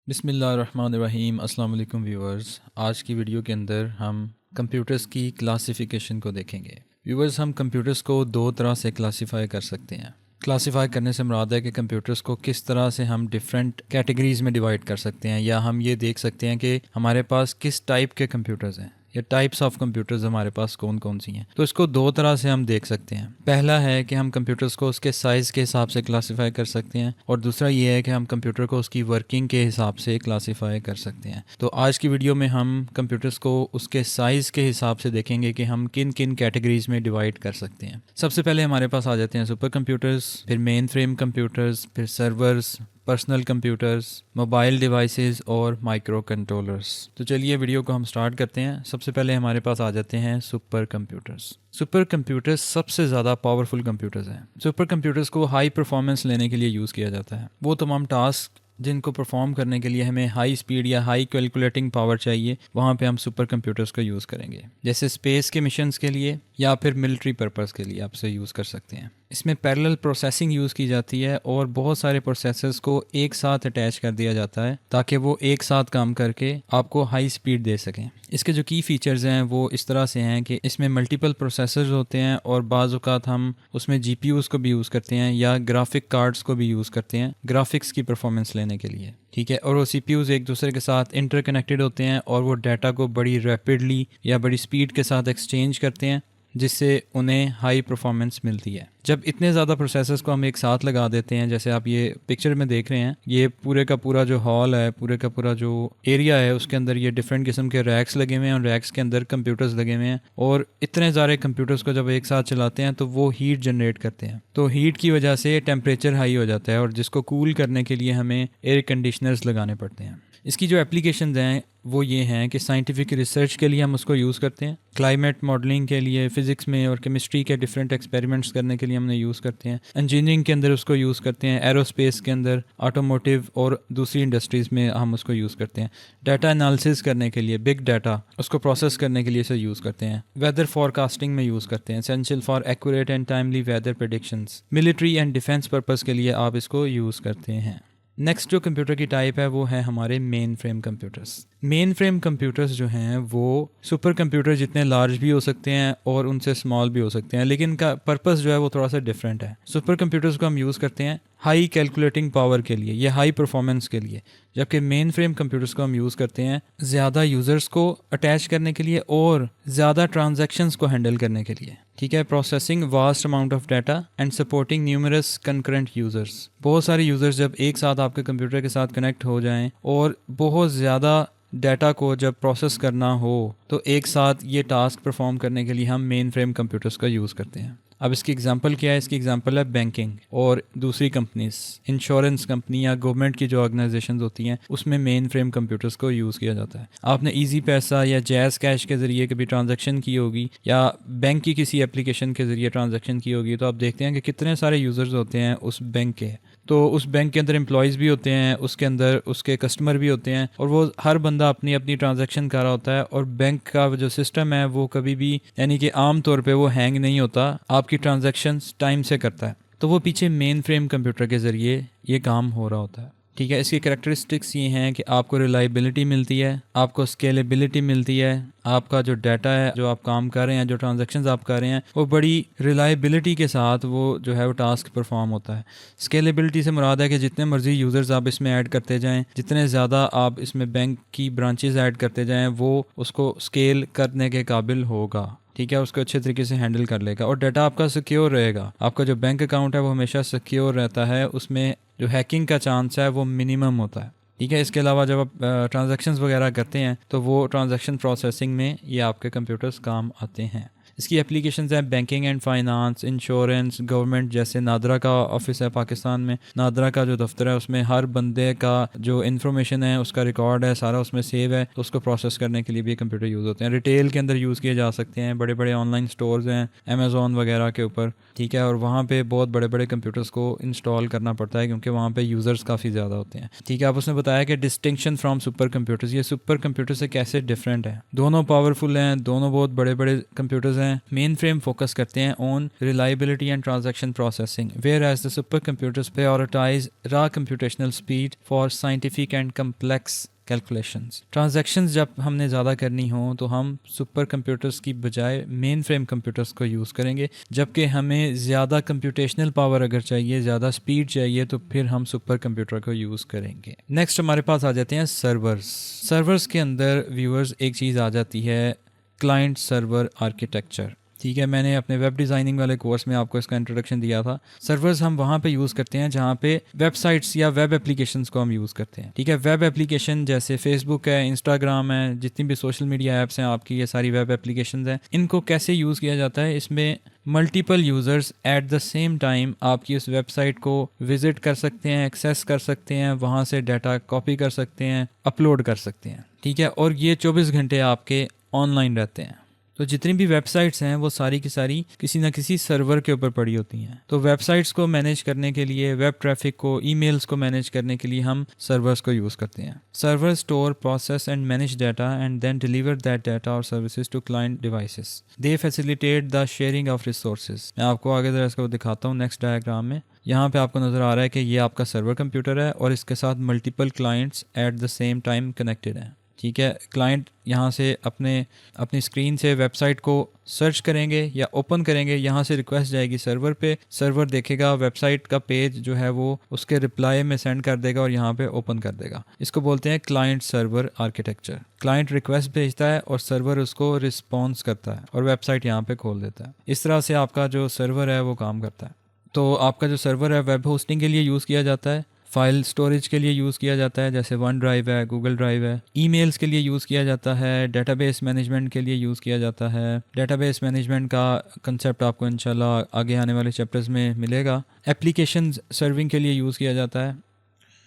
बिस्मिल्लाहिर्रहमानिर्रहीम। अस्सलाम वालेकुम व्यूअर्स। आज की वीडियो के अंदर हम कंप्यूटर्स की क्लासिफिकेशन को देखेंगे। व्यूअर्स, हम कंप्यूटर्स को दो तरह से क्लासिफाई कर सकते हैं। क्लासिफाई करने से मुराद है कि कंप्यूटर्स को किस तरह से हम डिफरेंट कैटेगरीज़ में डिवाइड कर सकते हैं, या हम ये देख सकते हैं कि हमारे पास किस टाइप के कंप्यूटर्स हैं या टाइप्स ऑफ कंप्यूटर्स हमारे पास कौन कौन सी हैं। तो इसको दो तरह से हम देख सकते हैं। पहला है कि हम कंप्यूटर्स को उसके साइज़ के हिसाब से क्लासिफाई कर सकते हैं, और दूसरा ये है कि हम कंप्यूटर को उसकी वर्किंग के हिसाब से क्लासिफाई कर सकते हैं। तो आज की वीडियो में हम कंप्यूटर्स को उसके साइज़ के हिसाब से देखेंगे कि हम किन किन कैटेगरीज़ में डिवाइड कर सकते हैं। सबसे पहले हमारे पास आ जाते हैं सुपर कंप्यूटर्स, फिर मेन फ्रेम कंप्यूटर्स, फिर servers, personal computers, mobile devices और माइक्रो कंट्रोलर्स। तो चलिए वीडियो को हम स्टार्ट करते हैं। सबसे पहले हमारे पास आ जाते हैं सुपर कंप्यूटर्स। सुपर कंप्यूटर्स सबसे ज़्यादा पावरफुल कंप्यूटर्स हैं। सुपर कंप्यूटर्स को हाई परफॉर्मेंस लेने के लिए यूज़ किया जाता है। वो तमाम टास्क जिनको परफॉर्म करने के लिए हमें हाई स्पीड या हाई कैलकुलेटिंग पावर चाहिए, वहाँ पे हम सुपर कंप्यूटर्स का यूज़ करेंगे। जैसे स्पेस के मिशंस के लिए या फिर मिलिट्री पर्पस के लिए आप इसे यूज़ कर सकते हैं। इसमें पैरेलल प्रोसेसिंग यूज़ की जाती है और बहुत सारे प्रोसेसर्स को एक साथ अटैच कर दिया जाता है ताकि वो एक साथ काम करके आपको हाई स्पीड दे सकें। इसके जो की फ़ीचर्स हैं वो इस तरह से हैं कि इसमें मल्टीपल प्रोसेसर्स होते हैं, और बाज़ औक़ात हम उसमें जीपीयूज़ को भी यूज़ करते हैं या ग्राफिक कार्ड्स को भी यूज़ करते हैं ग्राफिक्स की परफॉर्मेंस लेने के लिए। ठीक है, और वो सीपीयूज़ एक दूसरे के साथ इंटरकनेक्टेड होते हैं और वो डाटा को बड़ी रैपिडली या बड़ी स्पीड के साथ एक्सचेंज करते हैं, जिससे उन्हें हाई परफॉर्मेंस मिलती है। जब इतने ज़्यादा प्रोसेसर्स को हम एक साथ लगा देते हैं, जैसे आप ये पिक्चर में देख रहे हैं, ये पूरे का पूरा जो हॉल है, पूरे का पूरा जो एरिया है, उसके अंदर ये डिफरेंट किस्म के रैक्स लगे हुए हैं और रैक्स के अंदर कंप्यूटर्स लगे हुए हैं। और इतने सारे कंप्यूटर्स को जब एक साथ चलाते हैं तो वो हीट जनरेट करते हैं। तो हीट की वजह से टेम्परेचर हाई हो जाता है, और जिसको कूल करने के लिए हमें एयर कंडीशनर्स लगाने पड़ते हैं। इसकी जो एप्लीकेशंस हैं वो ये हैं कि साइंटिफिक रिसर्च के लिए हम उसको यूज़ करते हैं, क्लाइमेट मॉडलिंग के लिए, फिज़िक्स में और केमिस्ट्री के डिफरेंट एक्सपेरिमेंट्स करने के लिए हमने यूज़ करते हैं, इंजीनियरिंग के अंदर उसको यूज़ करते हैं, एरोस्पेस के अंदर, ऑटोमोटिव और दूसरी इंडस्ट्रीज़ में हम उसको यूज़ करते हैं। डाटा एनालिसिस करने के लिए, बिग डाटा उसको प्रोसेस करने के लिए इसे यूज़ करते हैं। वेदर फॉरकास्टिंग में यूज़ करते हैं, essential for accurate and timely weather predictions. Military and defence purpose के लिए आप इसको यूज़ करते हैं। नेक्स्ट जो कंप्यूटर की टाइप है वो है हमारे main frame computers. Main frame computers जो हैं वो सुपर कंप्यूटर जितने लार्ज भी हो सकते हैं और उनसे स्मॉल भी हो सकते हैं, लेकिन इनका पर्पस जो है वो थोड़ा सा डिफरेंट है। सुपर कंप्यूटर्स को हम यूज़ करते हैं हाई कैलकुलेटिंग पावर के लिए या हाई परफॉर्मेंस के लिए, जबकि मेन फ्रेम कंप्यूटर्स को हम यूज़ करते हैं ज़्यादा यूज़र्स को अटैच करने के लिए और ज़्यादा ट्रांजैक्शंस को हैंडल करने के लिए। ठीक है, processing vast amount of data and supporting numerous concurrent users. बहुत सारे यूज़र्स जब एक साथ आपके कंप्यूटर के साथ कनेक्ट हो जाएं और बहुत ज़्यादा डाटा को जब प्रोसेस करना हो, तो एक साथ ये टास्क परफॉर्म करने के लिए हम मेन फ्रेम कंप्यूटर्स का यूज़ करते हैं। अब इसकी एग्जांपल क्या है? इसकी एग्जांपल है बैंकिंग और दूसरी कंपनीज, इंश्योरेंस कंपनी या गवर्नमेंट की जो ऑर्गेनाइजेशंस होती हैं, उसमें मेन फ्रेम कंप्यूटर्स को यूज़ किया जाता है। आपने इजी पैसा या जैज़ कैश के ज़रिए कभी ट्रांजैक्शन की होगी या बैंक की किसी एप्लीकेशन के ज़रिए ट्रांजैक्शन की होगी, तो आप देखते हैं कि कितने सारे यूज़र्स होते हैं उस बैंक के। तो उस बैंक के अंदर एम्प्लॉयज़ भी होते हैं, उसके अंदर उसके कस्टमर भी होते हैं, और वो हर बंदा अपनी अपनी ट्रांजैक्शन कर रहा होता है। और बैंक का जो सिस्टम है वो कभी भी, यानी कि आम तौर पे वो हैंग नहीं होता, आपकी ट्रांजैक्शंस टाइम से करता है। तो वो पीछे मेन फ्रेम कंप्यूटर के ज़रिए ये काम हो रहा होता है। ठीक है, इसकी कैरेक्टरिस्टिक्स ये हैं कि आपको रिलायबिलिटी मिलती है, आपको स्केलेबिलिटी मिलती है, आपका जो डाटा है, जो आप काम कर रहे हैं, जो ट्रांजैक्शंस आप कर रहे हैं, वो बड़ी रिलायबिलिटी के साथ वो जो है वो टास्क परफॉर्म होता है। स्केलेबिलिटी से मुराद है कि जितने मर्जी यूज़र्स आप इसमें ऐड करते जाएं, जितने ज़्यादा आप इसमें बैंक की ब्रांचेस ऐड करते जाएं, वो उसको स्केल करने के काबिल होगा। ठीक है, उसको अच्छे तरीके से हैंडल कर लेगा और डाटा आपका सिक्योर रहेगा। आपका जो बैंक अकाउंट है वो हमेशा सिक्योर रहता है, उसमें जो हैकिंग का चांस है वो मिनिमम होता है। ठीक है, इसके अलावा जब आप ट्रांजैक्शंस वगैरह करते हैं तो वो ट्रांजैक्शन प्रोसेसिंग में ये आपके कंप्यूटर्स काम आते हैं। इसकी एप्लीकेशंस हैं banking and finance, insurance, government, जैसे नादरा का ऑफिस है पाकिस्तान में, नादरा का जो दफ्तर है उसमें हर बंदे का जो इन्फॉर्मेशन है उसका रिकॉर्ड है, सारा उसमें सेव है, तो उसको प्रोसेस करने के लिए भी कंप्यूटर यूज़ होते हैं। रिटेल के अंदर यूज़ किए जा सकते हैं, बड़े बड़े ऑनलाइन स्टोर्स हैं अमेज़ॉन वगैरह के ऊपर। ठीक है, और वहाँ पे बहुत बड़े बड़े कंप्यूटर्स को इंस्टॉल करना पड़ता है क्योंकि वहाँ पे यूज़र्स काफ़ी ज़्यादा होते हैं। ठीक है, आप उसने बताया कि डिस्टिंक्शन फ्रॉम सुपर कंप्यूटर्स, ये सुपर कंप्यूटर से कैसे डिफरेंट है। दोनों पावरफुल हैं, दोनों बहुत बड़े बड़े कंप्यूटर्स हैं, हैं मेन फ्रेम फोकस करते हैं on reliability and transaction processing, whereas the super computers prioritise raw computational speed for scientific and complex calculations. Transactions जब हमने ज़्यादा करनी हो तो हम सुपर कंप्यूटर्स की बजाय मेन फ्रेम कंप्यूटर्स को यूज़ करेंगे, जबकि हमें ज़्यादा कंप्यूटेशनल पावर अगर चाहिए, ज़्यादा स्पीड चाहिए, तो फिर हम सुपर कंप्यूटर को यूज़ करेंगे। नेक्स्ट हमारे पास आ जाते हैं सर्वर्स। सर्वर्स के अंदर व्यूअर्स एक चीज़ आ जाती है क्लाइंट सर्वर आर्किटेक्चर। ठीक है, मैंने अपने वेब डिज़ाइनिंग वाले कोर्स में आपको इसका इंट्रोडक्शन दिया था। सर्वर्स हम वहाँ पे यूज़ करते हैं जहाँ पे वेबसाइट्स या वेब एप्लीकेशंस को हम यूज़ करते हैं। ठीक है, वेब एप्लीकेशन जैसे फेसबुक है, इंस्टाग्राम है, जितनी भी सोशल मीडिया ऐप्स हैं आपकी, ये सारी वेब एप्लीकेशंस हैं। इनको कैसे यूज़ किया जाता है, इसमें multiple users at the same time आपकी उस वेबसाइट को विज़िट कर सकते हैं, एक्सेस कर सकते हैं, वहाँ से डाटा कॉपी कर सकते हैं, अपलोड कर सकते हैं। ठीक है, और ये 24 घंटे आपके ऑनलाइन रहते हैं। तो जितनी भी वेबसाइट्स हैं वो सारी की सारी किसी ना किसी सर्वर के ऊपर पड़ी होती हैं। तो वेबसाइट्स को मैनेज करने के लिए, वेब ट्रैफिक को, ईमेल्स को मैनेज करने के लिए हम सर्वर्स को यूज़ करते हैं। Server store, process and manage data and then deliver that data और services to client devices. They facilitate the sharing of resources. मैं आपको आगे ज़रा इसको दिखाता हूँ नेक्स्ट डायग्राम में। यहाँ पे आपको नज़र आ रहा है कि ये आपका सर्वर कंप्यूटर है और इसके साथ multiple clients at the same time connected हैं। ठीक है, क्लाइंट यहाँ से अपनी स्क्रीन से वेबसाइट को सर्च करेंगे या ओपन करेंगे, यहाँ से रिक्वेस्ट जाएगी सर्वर पे, सर्वर देखेगा वेबसाइट का पेज जो है वो उसके रिप्लाई में सेंड कर देगा और यहाँ पे ओपन कर देगा। इसको बोलते हैं client server architecture. Client request भेजता है और सर्वर उसको रिस्पॉन्स करता है और वेबसाइट यहाँ पे खोल देता है। इस तरह से आपका जो सर्वर है वो काम करता है। तो आपका जो सर्वर है वेब होस्टिंग के लिए यूज़ किया जाता है, फाइल स्टोरेज के लिए यूज़ किया जाता है जैसे वन ड्राइव है, गूगल ड्राइव है, ईमेल्स के लिए यूज़ किया जाता है, डेटाबेस मैनेजमेंट के लिए यूज़ किया जाता है। डेटाबेस मैनेजमेंट का कंसेप्ट आपको इंशाल्लाह आगे आने वाले चैप्टर्स में मिलेगा। एप्लीकेशन सर्विंग के लिए यूज़ किया जाता है।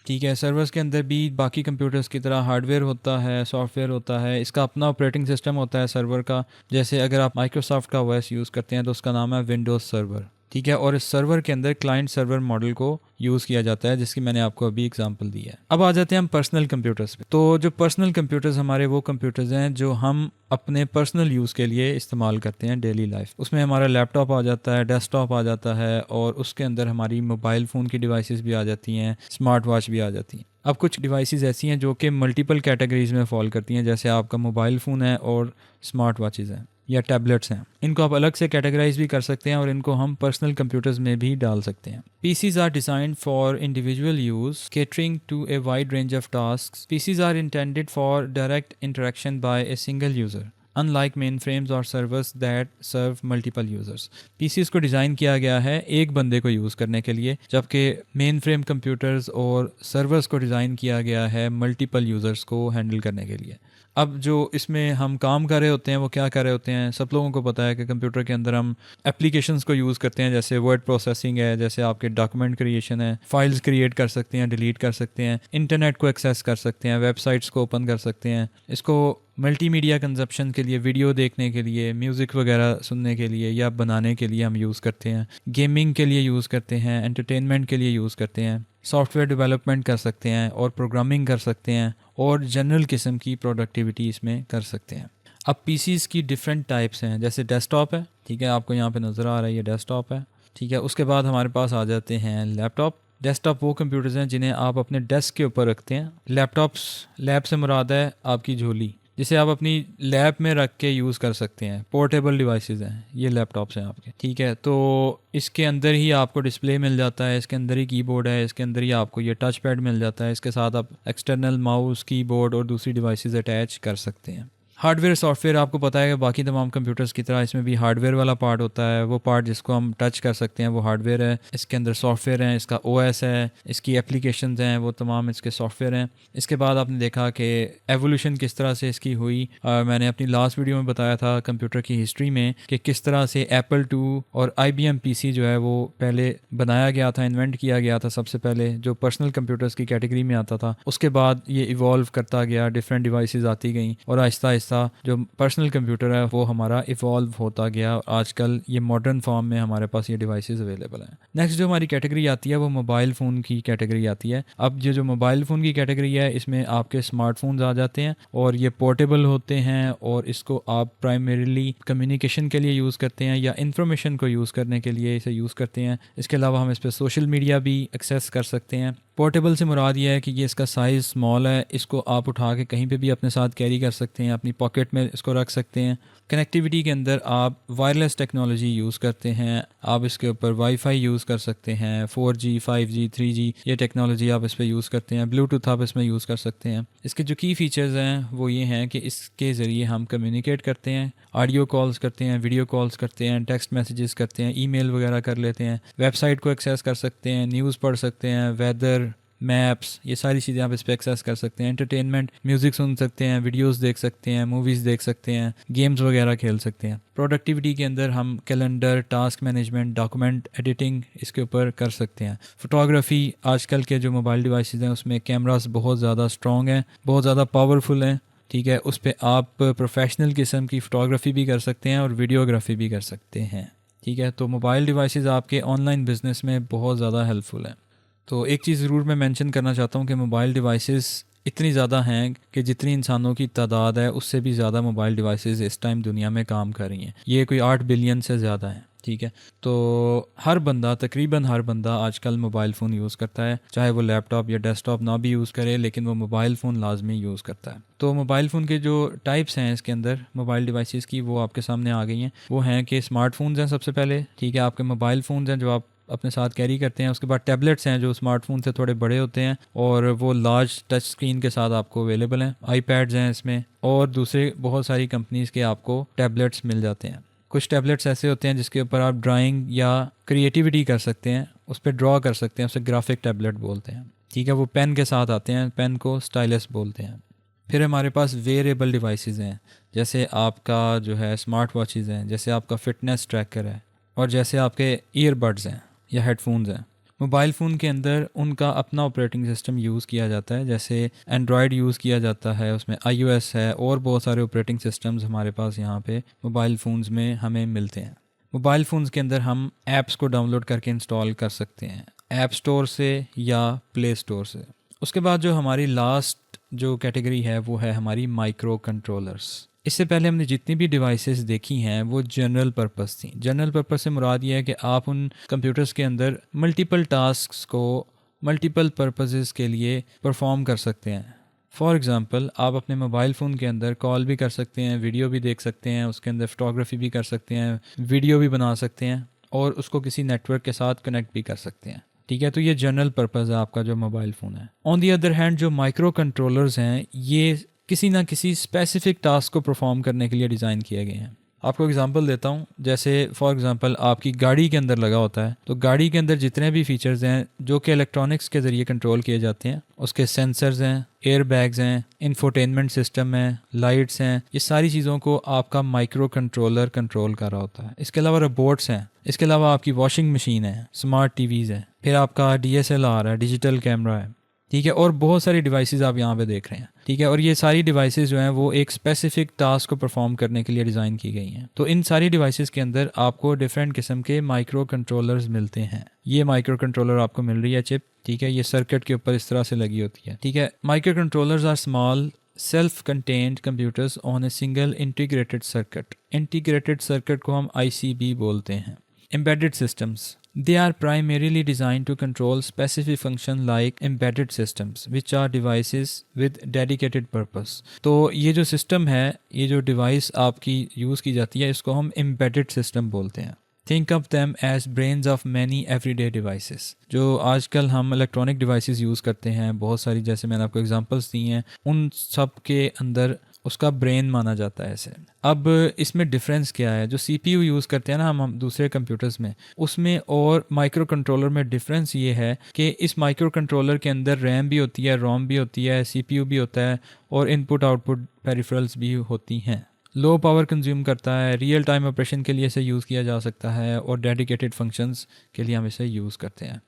ठीक है, सर्वर्स के अंदर भी बाकी कंप्यूटर्स की तरह हार्डवेयर होता है, सॉफ्टवेयर होता है, इसका अपना ऑपरेटिंग सिस्टम होता है सर्वर का। जैसे अगर आप माइक्रोसॉफ्ट का ओएस यूज़ करते हैं तो उसका नाम है विंडोज़ सर्वर। ठीक है, और इस सर्वर के अंदर क्लाइंट सर्वर मॉडल को यूज़ किया जाता है, जिसकी मैंने आपको अभी एग्जांपल दी है। अब आ जाते हैं हम पर्सनल कंप्यूटर्स पे। तो जो पर्सनल कंप्यूटर्स हमारे वो कंप्यूटर्स हैं जो हम अपने पर्सनल यूज़ के लिए इस्तेमाल करते हैं डेली लाइफ। उसमें हमारा लैपटॉप आ जाता है, डेस्कटॉप आ जाता है और उसके अंदर हमारी मोबाइल फ़ोन की डिवाइसेस भी आ जाती हैं, स्मार्ट वॉच भी आ जाती हैं। अब कुछ डिवाइसेस ऐसी हैं जो कि मल्टीपल कैटेगरीज में फॉल करती हैं, जैसे आपका मोबाइल फ़ोन है और स्मार्ट वॉचेज़ हैं या टैबलेट्स हैं। इनको आप अलग से कैटेगराइज भी कर सकते हैं और इनको हम पर्सनल कंप्यूटर्स में भी डाल सकते हैं। PCs are designed for individual use catering to a wide range of tasks. PCs are intended for direct interaction by a single user unlike mainframes और servers that serve multiple users. PCs को design किया गया है एक बंदे को use करने के लिए, जबकि मेन फ्रेम कंप्यूटर्स और सर्वर्स को डिज़ाइन किया गया है मल्टीपल यूज़र्स को हैंडल करने के लिए। अब जो इसमें हम काम कर रहे होते हैं वो क्या कर रहे होते हैं, सब लोगों को पता है कि कंप्यूटर के अंदर हम एप्लीकेशंस को यूज़ करते हैं, जैसे वर्ड प्रोसेसिंग है, जैसे आपके डॉक्यूमेंट क्रिएशन है, फाइल्स क्रिएट कर सकते हैं, डिलीट कर सकते हैं, इंटरनेट को एक्सेस कर सकते हैं, वेबसाइट्स को ओपन कर सकते हैं। इसको मल्टीमीडिया कंजप्शन के लिए, वीडियो देखने के लिए, म्यूज़िक वगैरह सुनने के लिए या बनाने के लिए हम यूज़ करते हैं, गेमिंग के लिए यूज़ करते हैं, एंटरटेनमेंट के लिए यूज़ करते हैं, सॉफ्टवेयर डेवलपमेंट कर सकते हैं और प्रोग्रामिंग कर सकते हैं और जनरल किस्म की प्रोडक्टिविटी इसमें कर सकते हैं। अब PCs की डिफरेंट टाइप्स हैं, जैसे डेस्कटॉप है, ठीक है, आपको यहाँ पे नज़र आ रहा है ये डेस्कटॉप है। ठीक है, उसके बाद हमारे पास आ जाते हैं लैपटॉप। डेस्कटॉप वो कंप्यूटर्स हैं जिन्हें आप अपने डेस्क के ऊपर रखते हैं। लैपटॉप्स, लैब से मुराद है आपकी झोली, जिसे आप अपनी लैब में रख के यूज़ कर सकते हैं। पोर्टेबल डिवाइसेस हैं ये, लैपटॉप्स हैं आपके। ठीक है, तो इसके अंदर ही आपको डिस्प्ले मिल जाता है, इसके अंदर ही कीबोर्ड है, इसके अंदर ही आपको ये टच पैड मिल जाता है, इसके साथ आप एक्सटर्नल माउस, कीबोर्ड और दूसरी डिवाइसेस अटैच कर सकते हैं। हार्डवेयर सॉफ्टवेयर आपको पता है कि बाकी तमाम कंप्यूटर्स की तरह इसमें भी हार्डवेयर वाला पार्ट होता है। वो पार्ट जिसको हम टच कर सकते हैं वो हार्डवेयर है। इसके अंदर सॉफ्टवेयर हैं, इसका OS है, इसकी एप्लीकेशंस हैं, वो तमाम इसके सॉफ्टवेयर हैं। इसके बाद आपने देखा कि एवोल्यूशन किस तरह से इसकी हुई। मैंने अपनी लास्ट वीडियो में बताया था कंप्यूटर की हिस्ट्री में कि किस तरह से Apple II और IBM PC जो है वो पहले बनाया गया था, इन्वेंट किया गया था सबसे पहले, जो पर्सनल कंप्यूटर्स की कैटेगरी में आता था। उसके बाद ये इवॉल्व करता गया, डिफरेंट डिवाइसेस आती गई और आहिस्ता आहिस्ता आहिस्ता जो पर्सनल कंप्यूटर है वो हमारा इवॉल्व होता गया और आजकल ये मॉडर्न फॉर्म में हमारे पास ये डिवाइसेस अवेलेबल हैं। नेक्स्ट जो हमारी कैटेगरी आती है वो मोबाइल फ़ोन की कैटेगरी आती है। अब ये जो मोबाइल फ़ोन की कैटेगरी है इसमें आपके स्मार्टफोन्स आ जाते हैं और ये पोर्टेबल होते हैं और इसको आप प्राइमरीली कम्युनिकेशन के लिए यूज़ करते हैं या इंफॉर्मेशन को यूज़ करने के लिए इसे यूज़ करते हैं। इसके अलावा हम इस पर सोशल मीडिया भी एक्सेस कर सकते हैं। पोर्टेबल से मुराद ये है कि ये इसका साइज़ स्मॉल है, इसको आप उठा के कहीं पे भी अपने साथ कैरी कर सकते हैं, अपनी पॉकेट में इसको रख सकते हैं। कनेक्टिविटी के अंदर आप वायरलेस टेक्नोलॉजी यूज़ करते हैं, आप इसके ऊपर वाईफाई यूज़ कर सकते हैं, 4G 5G 3G ये टेक्नोलॉजी आप इस पर यूज़ करते हैं, ब्लूटूथ आप इसमें यूज़ कर सकते हैं। इसके जो की फ़ीचर्स हैं वो ये हैं कि इसके ज़रिए हम कम्युनिकेट करते हैं, ऑडियो कॉल्स करते हैं, वीडियो कॉल्स करते हैं, टेक्स्ट मैसेजेस करते हैं, ईमेल वगैरह कर लेते हैं, वेबसाइट को एक्सेस कर सकते हैं, न्यूज़ पढ़ सकते हैं, वेदर, मैप्स, ये सारी चीज़ें आप इस पर एक्सेस कर सकते हैं। एंटरटेनमेंट, म्यूज़िक सुन सकते हैं, वीडियोस देख सकते हैं, मूवीज़ देख सकते हैं, गेम्स वगैरह खेल सकते हैं। प्रोडक्टिविटी के अंदर हम calendar, task management, document editing इसके ऊपर कर सकते हैं। फोटोग्राफी, आजकल के जो मोबाइल डिवाइसेस हैं उसमें कैमरास बहुत ज़्यादा स्ट्रॉन्ग हैं, बहुत ज़्यादा पावरफुल हैं, ठीक है। उस पर आप प्रोफेशनल किस्म की फ़ोटोग्राफी भी कर सकते हैं और वीडियोग्राफी भी कर सकते हैं, ठीक है। तो मोबाइल डिवाइसेस आपके ऑनलाइन बिजनेस में बहुत ज़्यादा हेल्पफुल हैं। तो एक चीज़ ज़रूर मैं मेंशन करना चाहता हूँ कि मोबाइल डिवाइसेस इतनी ज़्यादा हैं कि जितनी इंसानों की तादाद है उससे भी ज़्यादा मोबाइल डिवाइसेस इस टाइम दुनिया में काम कर रही हैं। ये कोई 8 बिलियन से ज़्यादा है, ठीक है। तो हर बंदा, तकरीबन हर बंदा आजकल मोबाइल फ़ोन यूज़ करता है, चाहे वो लैपटॉप या डेस्कटॉप ना भी यूज़ करे लेकिन वो मोबाइल फ़ोन लाजमी यूज़ करता है। तो मोबाइल फ़ोन के जो टाइप्स हैं इसके अंदर मोबाइल डिवाइसेस की वो आपके सामने आ गई हैं। वो हैं कि स्मार्टफोन्स हैं सबसे पहले, ठीक है, आपके मोबाइल फ़ोन्स हैं जो आप अपने साथ कैरी करते हैं। उसके बाद टैबलेट्स हैं जो स्मार्टफोन से थोड़े बड़े होते हैं और वो लार्ज टच स्क्रीन के साथ आपको अवेलेबल हैं। आईपैड्स हैं इसमें और दूसरे बहुत सारी कंपनीज़ के आपको टैबलेट्स मिल जाते हैं। कुछ टैबलेट्स ऐसे होते हैं जिसके ऊपर आप ड्राइंग या क्रिएटिविटी कर सकते हैं, उस पर ड्रॉ कर सकते हैं, उसे ग्राफिक टैबलेट बोलते हैं, ठीक है। वो पेन के साथ आते हैं, पेन को स्टाइलस बोलते हैं। फिर हमारे पास वेयरेबल डिवाइसेस हैं, जैसे आपका जो है स्मार्ट वॉचेस हैं, जैसे आपका फ़िटनेस ट्रैकर है और जैसे आपके ईयरबड्स हैं या हेडफोन्स हैं। मोबाइल फ़ोन के अंदर उनका अपना ऑपरेटिंग सिस्टम यूज़ किया जाता है, जैसे एंड्रॉयड यूज़ किया जाता है, उसमें iOS है और बहुत सारे ऑपरेटिंग सिस्टम्स हमारे पास यहाँ पे मोबाइल फ़ोन्स में हमें मिलते हैं। मोबाइल फ़ोन्स के अंदर हम ऐप्स को डाउनलोड करके इंस्टॉल कर सकते हैं, ऐप स्टोर से या प्ले स्टोर से। उसके बाद जो हमारी लास्ट जो कैटेगरी है वो है हमारी माइक्रो कंट्रोलर्स। इससे पहले हमने जितनी भी डिवाइसेस देखी हैं वो जनरल पर्पस थी। जनरल पर्पस से मुराद ये है कि आप उन कंप्यूटर्स के अंदर मल्टीपल टास्क्स को मल्टीपल पर्पसेस के लिए परफॉर्म कर सकते हैं। फॉर एग्ज़ाम्पल, आप अपने मोबाइल फ़ोन के अंदर कॉल भी कर सकते हैं, वीडियो भी देख सकते हैं, उसके अंदर फ़ोटोग्राफी भी कर सकते हैं, वीडियो भी बना सकते हैं और उसको किसी नेटवर्क के साथ कनेक्ट भी कर सकते हैं, ठीक है। तो ये जनरल पर्पज़ है आपका जो मोबाइल फ़ोन है। ऑन दी अदर हैंड जो माइक्रो कंट्रोलर्स हैं ये किसी ना किसी स्पेसिफिक टास्क को परफॉर्म करने के लिए डिज़ाइन किए गए हैं। आपको एग्जांपल देता हूँ, जैसे फॉर एग्जांपल आपकी गाड़ी के अंदर लगा होता है, तो गाड़ी के अंदर जितने भी फीचर्स हैं जो कि इलेक्ट्रॉनिक्स के ज़रिए कंट्रोल किए जाते हैं, उसके सेंसर्स हैं, एयर बैग्स हैं, इंफोटेनमेंट सिस्टम है, लाइट्स हैं, ये सारी चीज़ों को आपका माइक्रो कंट्रोलर कंट्रोल कर रहा होता है। इसके अलावा रोबोट्स हैं, इसके अलावा आपकी वॉशिंग मशीन है, स्मार्ट टीवीज़ है, फिर आपका DSLR है, डिजिटल कैमरा है, ठीक है, और बहुत सारी डिवाइसेस आप यहाँ पे देख रहे हैं, ठीक है। और ये सारी डिवाइसेस जो हैं वो एक स्पेसिफिक टास्क को परफॉर्म करने के लिए डिज़ाइन की गई हैं। तो इन सारी डिवाइसेस के अंदर आपको डिफरेंट किस्म के माइक्रो कंट्रोलर्स मिलते हैं। ये माइक्रो कंट्रोलर आपको मिल रही है चिप, ठीक है, ये सर्किट के ऊपर इस तरह से लगी होती है, ठीक है। Microcontrollers are small self-contained computers on a single integrated circuit. Integrated circuit को हम ICB बोलते हैं। Embedded systems. They are primarily designed to control specific function like embedded systems, which are devices with dedicated purpose. तो ये जो system है, ये जो डिवाइस आपकी यूज़ की जाती है, इसको हम embedded system बोलते हैं। Think of them as brains of many everyday devices. जो आजकल हम इलेक्ट्रॉनिक डिवाइसेस यूज़ करते हैं बहुत सारी, जैसे मैंने आपको एग्जांपल्स दी हैं, उन सब के अंदर उसका ब्रेन माना जाता है इसे। अब इसमें डिफरेंस क्या है, जो CPU यूज़ करते हैं ना हम दूसरे कंप्यूटर्स में, उसमें और माइक्रो कंट्रोलर में डिफरेंस ये है कि इस माइक्रो कंट्रोलर के अंदर रैम भी होती है, रोम भी होती है, CPU भी होता है और इनपुट आउटपुट पेरिफेरल्स भी होती हैं। लो पावर कंज्यूम करता है, रियल टाइम ऑपरेशन के लिए इसे यूज़ किया जा सकता है और डेडिकेटेड फंक्शंस के लिए हम इसे यूज़ करते हैं।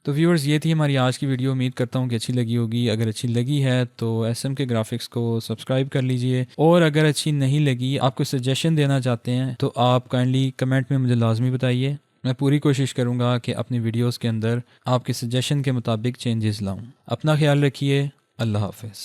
तो व्यूअर्स, ये थी हमारी आज की वीडियो। उम्मीद करता हूँ कि अच्छी लगी होगी। अगर अच्छी लगी है तो SM के ग्राफिक्स को सब्सक्राइब कर लीजिए, और अगर अच्छी नहीं लगी, आप कोई सजेशन देना चाहते हैं तो आप काइंडली कमेंट में मुझे लाजमी बताइए। मैं पूरी कोशिश करूँगा कि अपनी वीडियोज़ के अंदर आपके सजेशन के मुताबिक चेंजेस लाऊँ। अपना ख्याल रखिए। अल्लाह हाफ़िज़।